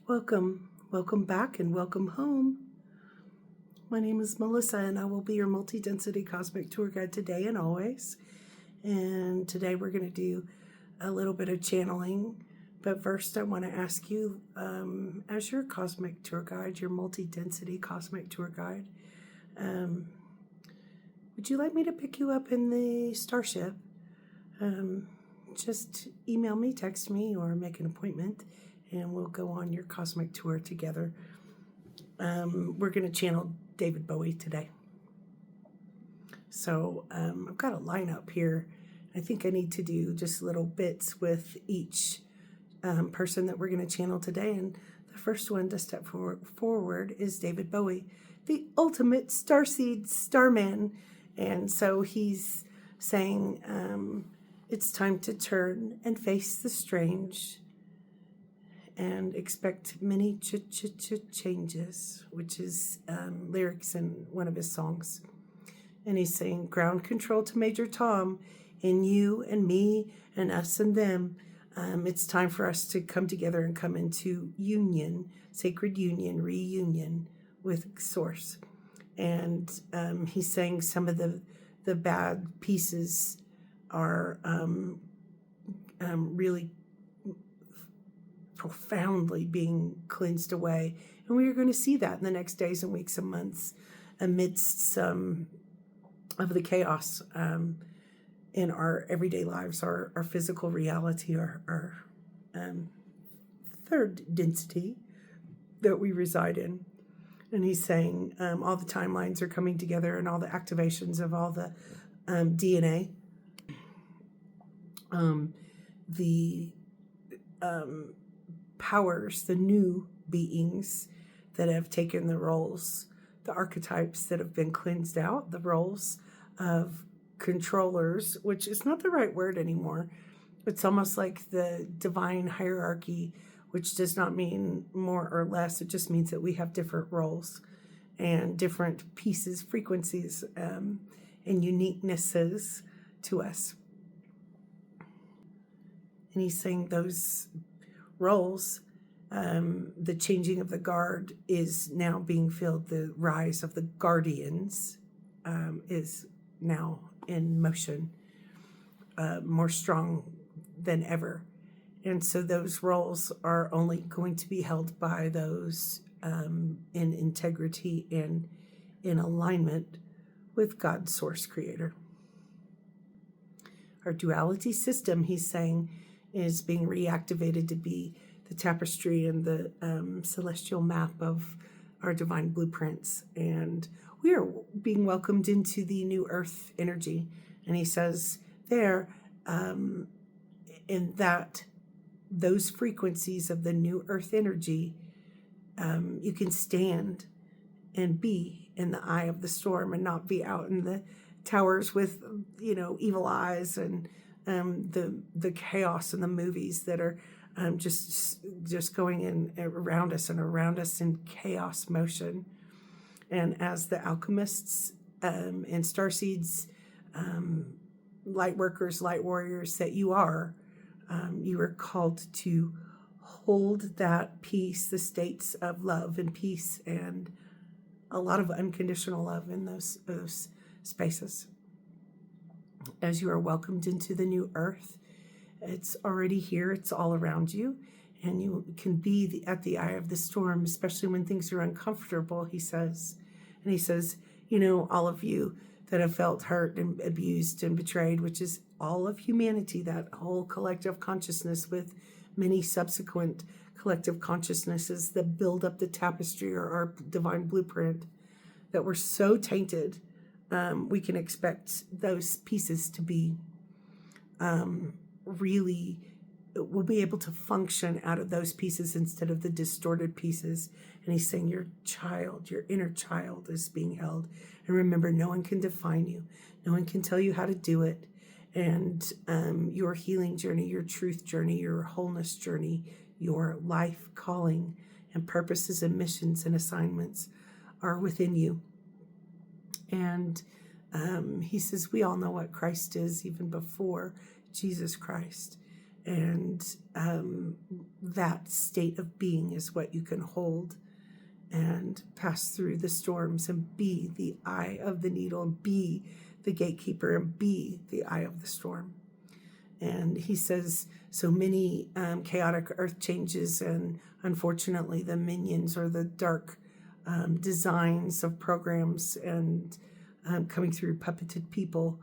Welcome back and welcome home. My name is Melissa and I will be your multi-density cosmic tour guide today and always. And today we're going to do a little bit of channeling. But first I want to ask you, as your cosmic tour guide, your multi-density cosmic tour guide, would you like me to pick you up in the starship? Just email me, text me, or make an appointment, and we'll go on your cosmic tour together. We're going to channel David Bowie today. So I've got a lineup here. I think I need to do just little bits with each person that we're going to channel today. And the first one to step forward is David Bowie, the ultimate starseed starman. And so he's saying it's time to turn and face the strange and expect many changes, which is lyrics in one of his songs. And he's saying, ground control to Major Tom, in you and me and us and them. It's time for us to come together and come into union, sacred union, reunion with Source. And he's saying some of the bad pieces are really profoundly being cleansed away. And we are going to see that in the next days and weeks and months amidst some of the chaos in our everyday lives, our physical reality, our third density that we reside in. And he's saying all the timelines are coming together and all the activations of all the DNA, the powers, the new beings that have taken the roles, the archetypes that have been cleansed out, the roles of controllers, which is not the right word anymore. It's almost like the divine hierarchy, which does not mean more or less. It just means that we have different roles and different pieces, frequencies, and uniquenesses to us. And he's saying those roles, the changing of the guard is now being filled. The rise of the guardians is now in motion, more strong than ever. And so those roles are only going to be held by those in integrity and in alignment with God's source creator. Our duality system, he's saying, is being reactivated to be the tapestry and the celestial map of our divine blueprints. And we are being welcomed into the new earth energy. And he says there, in that those frequencies of the new earth energy, you can stand and be in the eye of the storm and not be out in the towers with, evil eyes and the chaos in the movies that are just going in around us in chaos motion. And as the alchemists and starseeds, light workers, light warriors that you are called to hold that peace, the states of love and peace, and a lot of unconditional love in those spaces. As you are welcomed into the new earth, it's already here, it's all around you, and you can be at the eye of the storm, especially when things are uncomfortable, he says. And he says, all of you that have felt hurt and abused and betrayed, which is all of humanity, that whole collective consciousness with many subsequent collective consciousnesses that build up the tapestry or our divine blueprint, that we're so tainted, we can expect those pieces to be really, we'll be able to function out of those pieces instead of the distorted pieces. And he's saying your inner child is being held. And remember, no one can define you. No one can tell you how to do it. And your healing journey, your truth journey, your wholeness journey, your life calling and purposes and missions and assignments are within you. And he says, we all know what Christ is even before Jesus Christ. And that state of being is what you can hold and pass through the storms and be the eye of the needle and be the gatekeeper and be the eye of the storm. And he says so many chaotic earth changes, and unfortunately the minions or the dark designs of programs and coming through puppeted people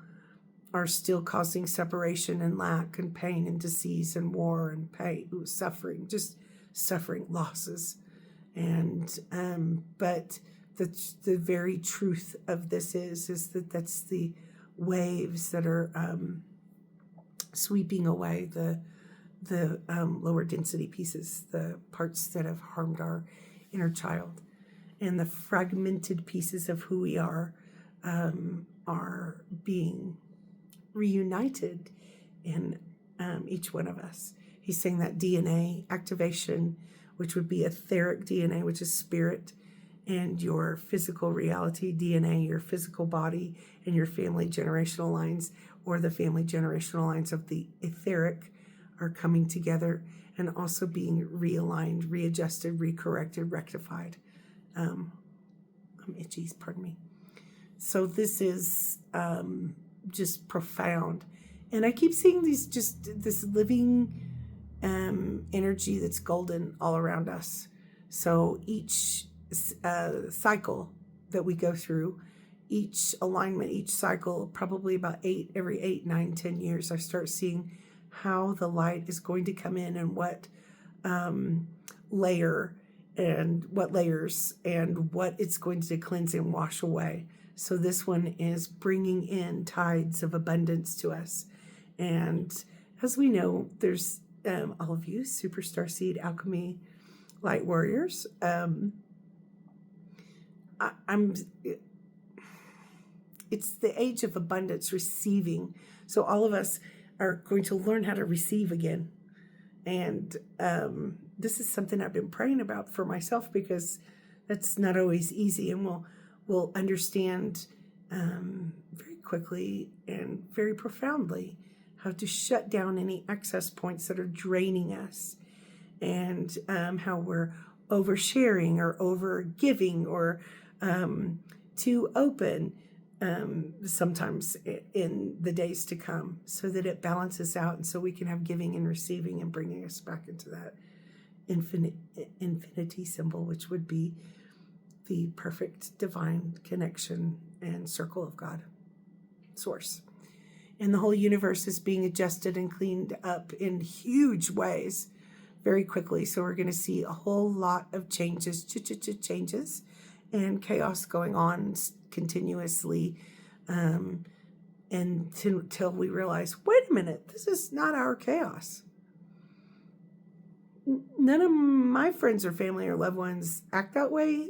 are still causing separation and lack and pain and disease and war and pain, suffering, just suffering, losses. And but the very truth of this is that that's the waves that are sweeping away the lower density pieces, the parts that have harmed our inner child, and the fragmented pieces of who we are being reunited in each one of us. He's saying that DNA activation, which would be etheric DNA, which is spirit, and your physical reality DNA, your physical body, and your family generational lines, or the family generational lines of the etheric, are coming together and also being realigned, readjusted, recorrected, rectified. I'm itchy, pardon me. So this is just profound. And I keep seeing this living energy that's golden all around us. So each cycle that we go through, each alignment, each cycle, probably about every 8, 9, 10 years, I start seeing how the light is going to come in and what layer and what layers and what it's going to cleanse and wash away. So this one is bringing in tides of abundance to us. And as we know, there's all of you Superstar Seed Alchemy Light Warriors. It's the age of abundance, receiving. So all of us are going to learn how to receive again. And this is something I've been praying about for myself, because that's not always easy. And we'll understand very quickly and very profoundly how to shut down any access points that are draining us, and how we're oversharing or over giving or too open sometimes in the days to come, so that it balances out, and so we can have giving and receiving and bringing us back into that infinity symbol, which would be the perfect divine connection and circle of God, source. And the whole universe is being adjusted and cleaned up in huge ways very quickly. So we're going to see a whole lot of changes and chaos going on continuously until we realize, wait a minute, this is not our chaos. None of my friends or family or loved ones act that way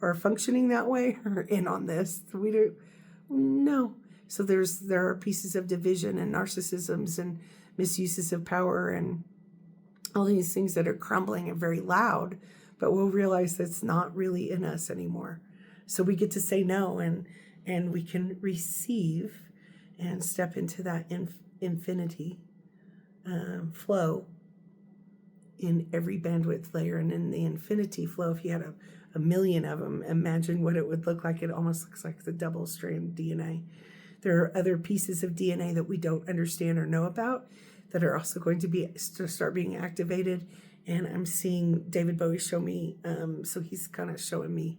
or functioning that way or in on this. We do no. So there are pieces of division and narcissisms and misuses of power and all these things that are crumbling and very loud, but we'll realize that's not really in us anymore. So we get to say no, and we can receive and step into that infinity flow in every bandwidth layer. And in the infinity flow, if you had a million of them, imagine what it would look like. It almost looks like the double strand DNA. There are other pieces of DNA that we don't understand or know about that are also going to start being activated. And I'm seeing David Bowie show me, so he's kind of showing me,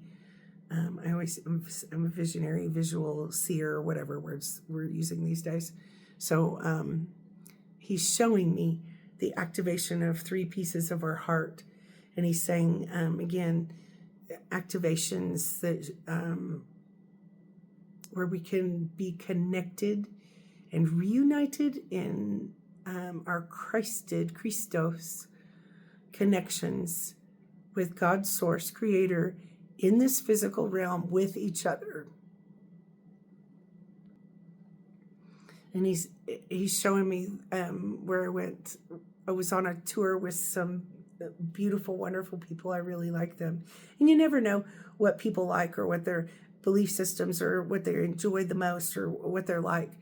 I'm a visionary, visual seer, whatever words we're using these days. So he's showing me the activation of 3 pieces of our heart. And he's saying, again, activations that where we can be connected and reunited in our Christos connections with God's source, creator, in this physical realm with each other. And he's showing me where I went. I was on a tour with some beautiful, wonderful people. I really like them. And you never know what people like or what their belief systems or what they enjoy the most or what they're like.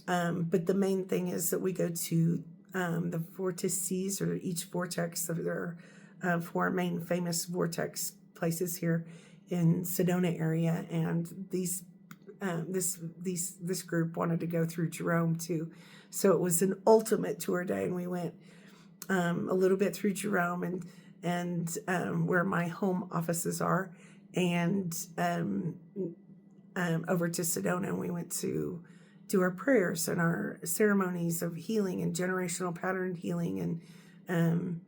But the main thing is that we go to the vortices, or each vortex. So there are 4 main famous vortex places here in Sedona area, and this group wanted to go through Jerome too. So it was an ultimate tour day, and we went a little bit through Jerome and where my home offices are, and over to Sedona, and we went to do our prayers and our ceremonies of healing and generational pattern healing, and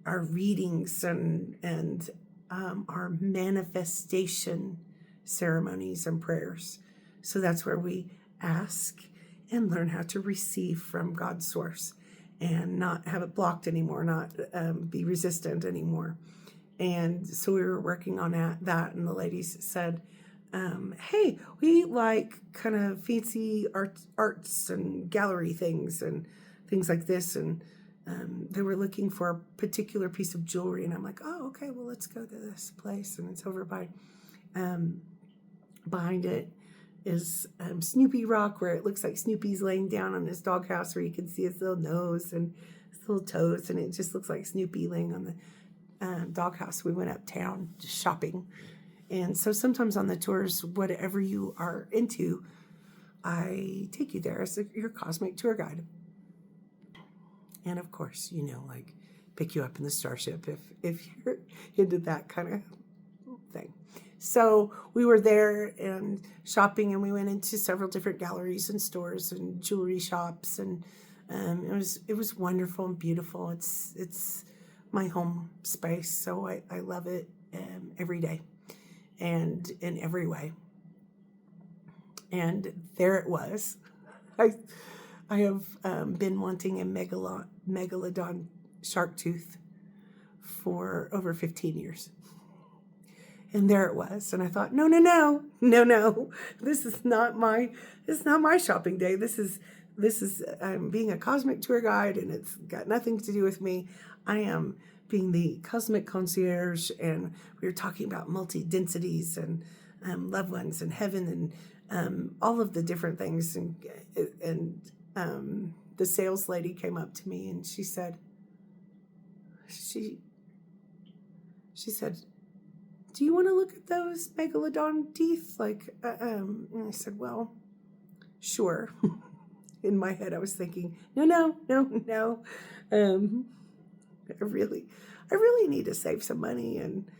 our readings and our manifestation ceremonies and prayers. So that's where we ask and learn how to receive from God's source and not have it blocked anymore, not be resistant anymore. And so we were working on that, and the ladies said, hey, we like kind of fancy arts and gallery things and things like this. And they were looking for a particular piece of jewelry. And I'm like, oh, okay, well, let's go to this place. And it's over by, behind it is Snoopy Rock, where it looks like Snoopy's laying down on his doghouse, where you can see his little nose and his little toes. And it just looks like Snoopy laying on the doghouse. We went uptown just shopping. And so sometimes on the tours, whatever you are into, I take you there as your cosmic tour guide. And of course, like pick you up in the starship if you're into that kind of thing. So we were there and shopping, and we went into several different galleries and stores and jewelry shops, and it was wonderful and beautiful. It's my home space, so I love it every day and in every way. And there it was. I have been wanting a megalodon shark tooth for over 15 years. And there it was. And I thought, no. This is not my shopping day. This is being a cosmic tour guide, and it's got nothing to do with me. I am being the cosmic concierge, and we were talking about multi-densities and loved ones and heaven and all of the different things. And the sales lady came up to me, and she said, do you want to look at those megalodon teeth? And I said, well, sure. In my head, I was thinking, no. I really need to save some money and,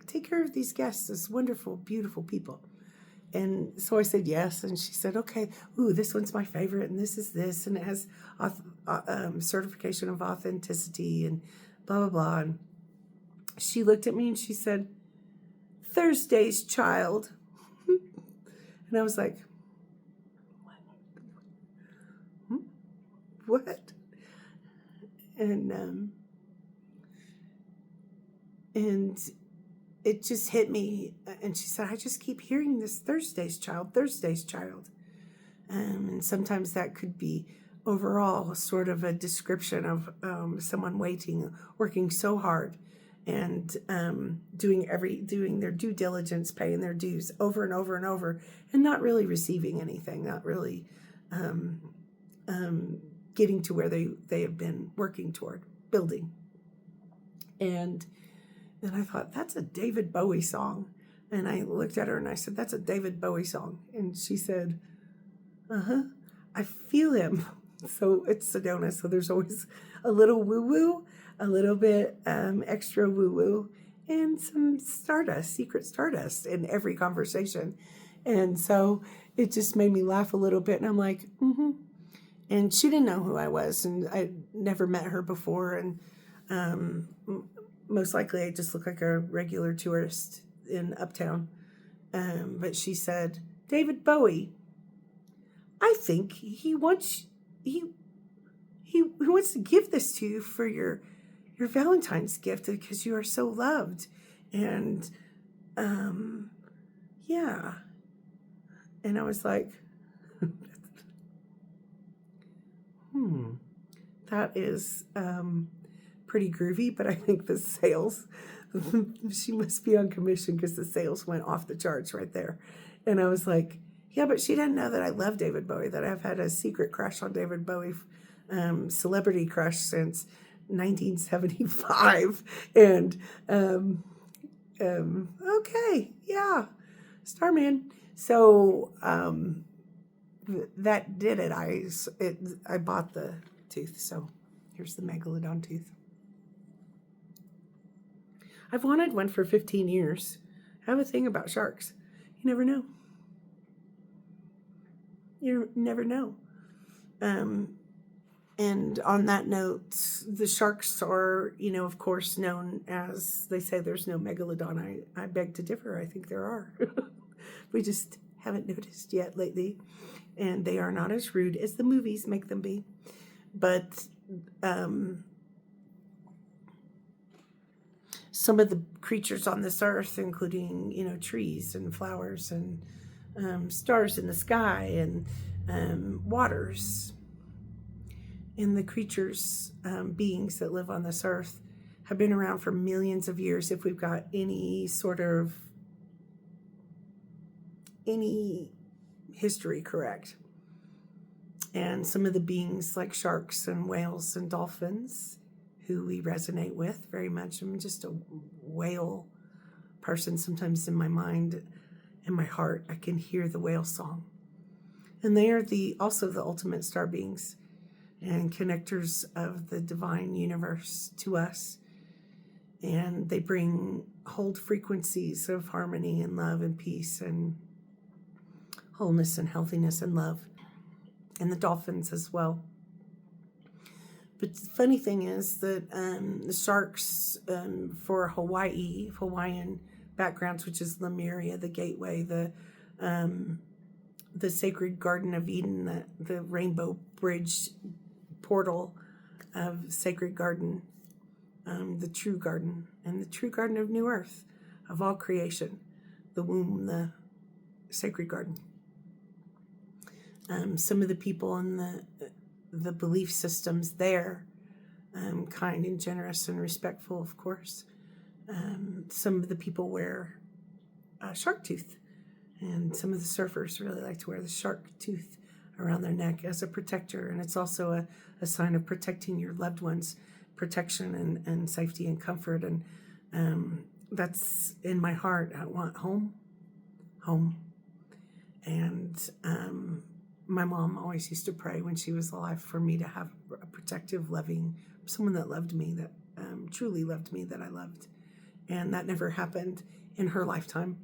take care of these guests, this wonderful, beautiful people. And so I said yes, and she said, okay, this one's my favorite, and this is this, and it has certification of authenticity, and blah, blah, blah. And she looked at me, and she said, Thursday's child. And I was like, what? And it just hit me. And she said, I just keep hearing this Thursday's child. And sometimes that could be overall sort of a description of someone working so hard and doing their due diligence, paying their dues over and over and over, and not really receiving anything, not really getting to where they have been working toward building. And then I thought, that's a David Bowie song. And I looked at her and I said, that's a David Bowie song. And she said, I feel him. So it's Sedona, so there's always a little woo-woo, a little bit extra woo-woo, and some secret stardust in every conversation. And so it just made me laugh a little bit. And I'm like, And she didn't know who I was, and I'd never met her before. And most likely I just look like a regular tourist in Uptown. But she said, David Bowie, I think he wants to give this to you for your Valentine's gift because you are so loved. And yeah. And I was like, that is pretty groovy, but I think the sales, she must be on commission because the sales went off the charts right there. And I was like, Yeah, but she didn't know that I love David Bowie, that I've had a secret crush on David Bowie, celebrity crush since 1975. And okay, yeah, Starman. So that did it. I bought the tooth. So here's the megalodon tooth. I've wanted one for 15 years. I have a thing about sharks. You never know. You never know. And on that note, the sharks are, of course, known as, they say there's no megalodon. I beg to differ. I think there are. We just haven't noticed yet lately. And they are not as rude as the movies make them be. But some of the creatures on this earth, including, trees and flowers and stars in the sky and waters, and the creatures, beings that live on this earth have been around for millions of years, if we've got any history correct. And some of the beings like sharks and whales and dolphins, who we resonate with very much. I'm just a whale person. Sometimes in my mind and my heart, I can hear the whale song. And they are also the ultimate star beings and connectors of the divine universe to us. And they hold frequencies of harmony and love and peace and wholeness and healthiness and love. And the dolphins as well. But the funny thing is that the sharks, for Hawaiian backgrounds, which is Lemuria, the gateway, the sacred Garden of Eden, the rainbow bridge portal of sacred garden, the true garden, and the true garden of New Earth, of all creation, the womb, the sacred garden. Some of the people in the belief systems there, kind and generous and respectful, of course. Some of the people wear a shark tooth, and some of the surfers really like to wear the shark tooth around their neck as a protector, and it's also a sign of protecting your loved ones, protection and safety and comfort, and that's in my heart. I want home, and my mom always used to pray when she was alive for me to have a protective, loving, someone that loved me, that truly loved me, that I loved. And that never happened in her lifetime.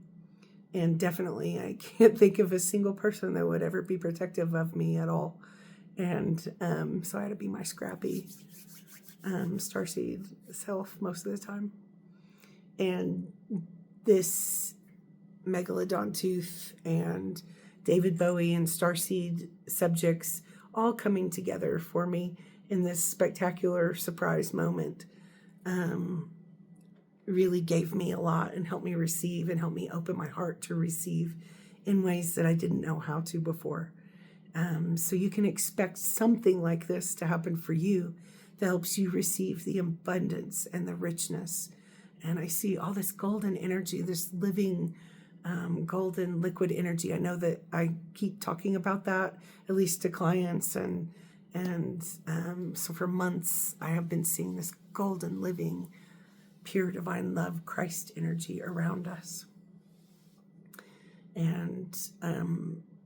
And definitely I can't think of a single person that would ever be protective of me at all. And so I had to be my scrappy starseed self most of the time. And this megalodon tooth and David Bowie and starseed subjects all coming together for me in this spectacular surprise moment really gave me a lot and helped me receive and helped me open my heart to receive in ways that I didn't know how to before. So you can expect something like this to happen for you that helps you receive the abundance and the richness. And I see all this golden energy, this living golden liquid energy. I know that I keep talking about that, at least to clients, and so for months I have been seeing this golden living pure divine love Christ energy around us, and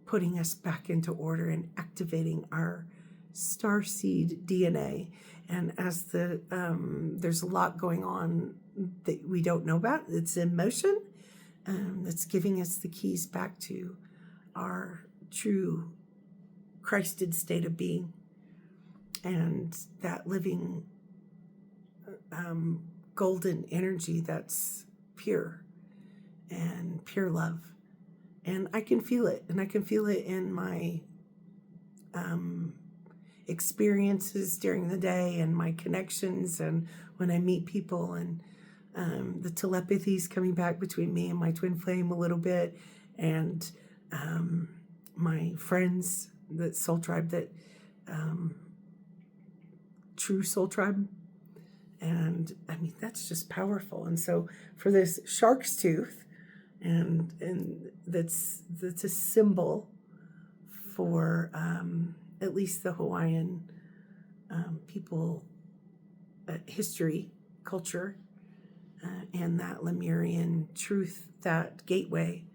putting us back into order and activating our starseed DNA. And as there's a lot going on that we don't know about, it's in motion. That's giving us the keys back to our true Christed state of being, and that living golden energy that's pure and pure love. And I can feel it, and I can feel it in my experiences during the day and my connections, and when I meet people, and the telepathy's coming back between me and my twin flame a little bit, and my friends, the soul tribe, that true soul tribe. And I mean, that's just powerful. And so for this shark's tooth, and that's a symbol for at least the Hawaiian people, history, culture, and that Lemurian truth, that gateway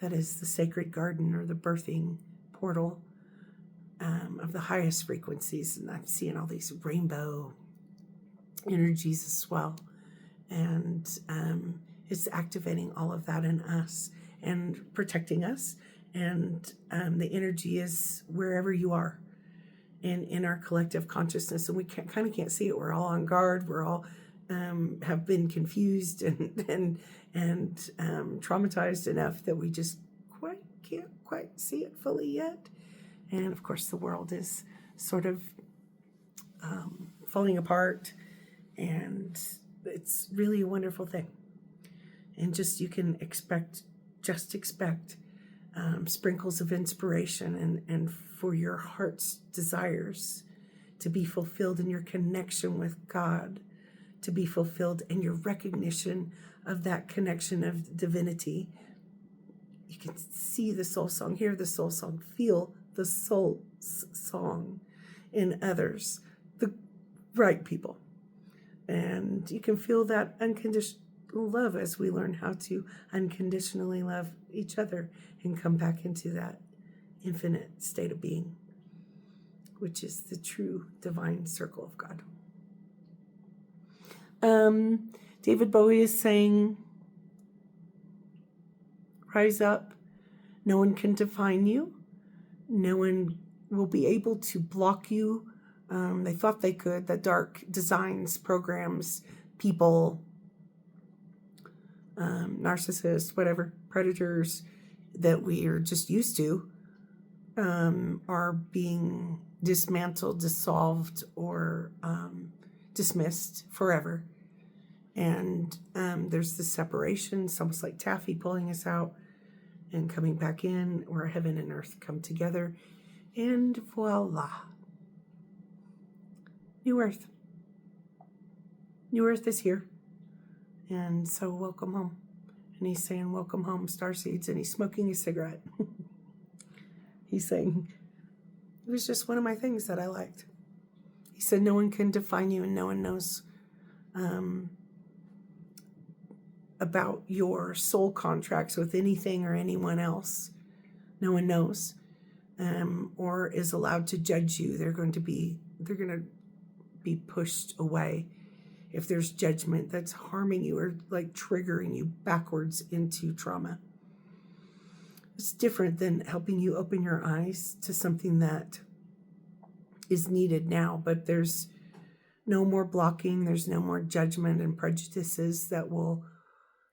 that is the sacred garden or the birthing portal of the highest frequencies. And I'm seeing all these rainbow energies as well. And it's activating all of that in us and protecting us. And the energy is wherever you are in our collective consciousness. And we kind of can't see it. We're all on guard. We're all have been confused and traumatized enough that we just can't quite see it fully yet. And of course, the world is sort of falling apart, and it's really a wonderful thing. And just you can expect sprinkles of inspiration and for your heart's desires to be fulfilled in your connection with God, to be fulfilled in your recognition of that connection of divinity. You can see the soul song, hear the soul song, feel the soul song in others, the right people. And you can feel that unconditional love as we learn how to unconditionally love each other and come back into that infinite state of being, which is the true divine circle of God. David Bowie is saying, rise up. No one can define you. No one will be able to block you. They thought they could. The dark designs, programs, people, narcissists, whatever, predators that we are just used to are being dismantled, dissolved, or dismissed forever. And there's this separation. It's almost like taffy pulling us out and coming back in, where heaven and earth come together. And voila. New earth. New earth is here. And so welcome home. And he's saying, welcome home, starseeds. And he's smoking a cigarette. He's saying, it was just one of my things that I liked. He said, no one can define you and no one knows about your soul contracts with anything or anyone else. No one knows or is allowed to judge you. They're going to be pushed away if there's judgment that's harming you or like triggering you backwards into trauma. It's different than helping you open your eyes to something that is needed now, but there's no more blocking. There's no more judgment and prejudices that will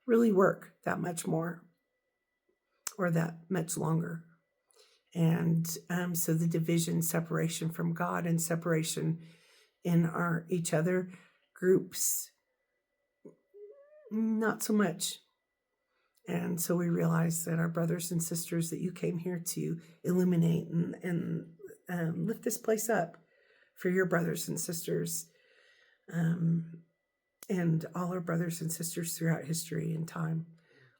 really work that much more or that much longer. And so the division, separation from God and separation in each other groups, not so much. And so we realize that our brothers and sisters that you came here to illuminate and lift this place up for your brothers and sisters, and all our brothers and sisters throughout history and time,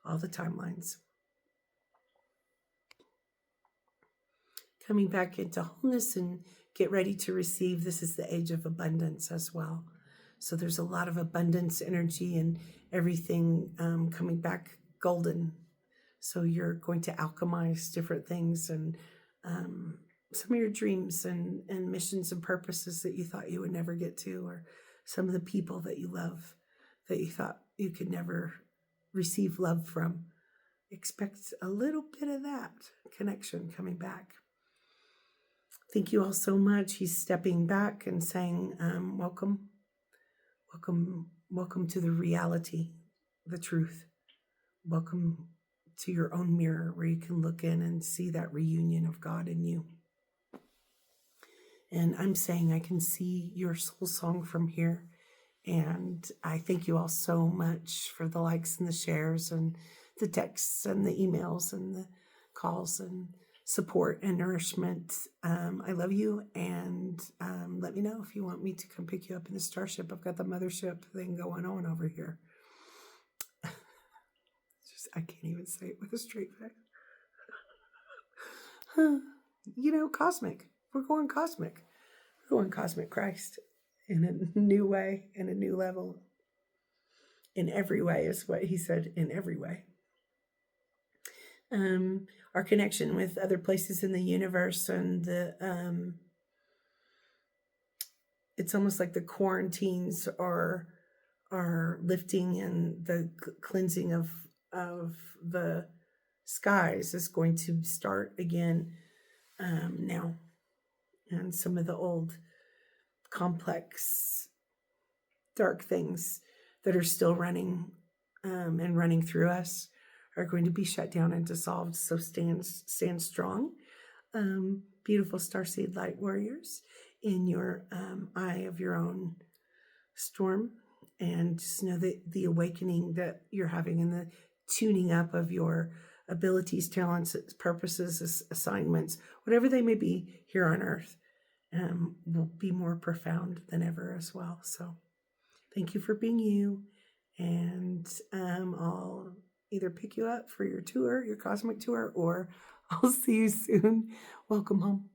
all the timelines. Coming back into wholeness and get ready to receive. This is the age of abundance as well. So there's a lot of abundance energy and everything coming back golden. So you're going to alchemize different things and some of your dreams and missions and purposes that you thought you would never get to, or some of the people that you love that you thought you could never receive love from. Expect a little bit of that connection coming back. Thank you all so much. He's stepping back and saying, welcome to the reality, the truth. Welcome to your own mirror where you can look in and see that reunion of God in you. And I'm saying I can see your soul song from here. And I thank you all so much for the likes and the shares and the texts and the emails and the calls and support and nourishment. I love you, and let me know if you want me to come pick you up in the starship. I've got the mothership thing going on over here. I can't even say it with a straight face. cosmic. We're going cosmic. We're going cosmic Christ in a new way, in a new level. In every way is what he said, in every way. Our connection with other places in the universe, and it's almost like the quarantines are lifting, and the cleansing of the skies is going to start again now, and some of the old complex dark things that are still running and running through us are going to be shut down and dissolved. So stand strong, beautiful starseed light warriors, in your eye of your own storm, and just know that the awakening that you're having and the tuning up of your abilities, talents, purposes, assignments, whatever they may be here on earth, will be more profound than ever as well. So thank you for being you, and I'll either pick you up for your tour, your cosmic tour, or I'll see you soon. Welcome home.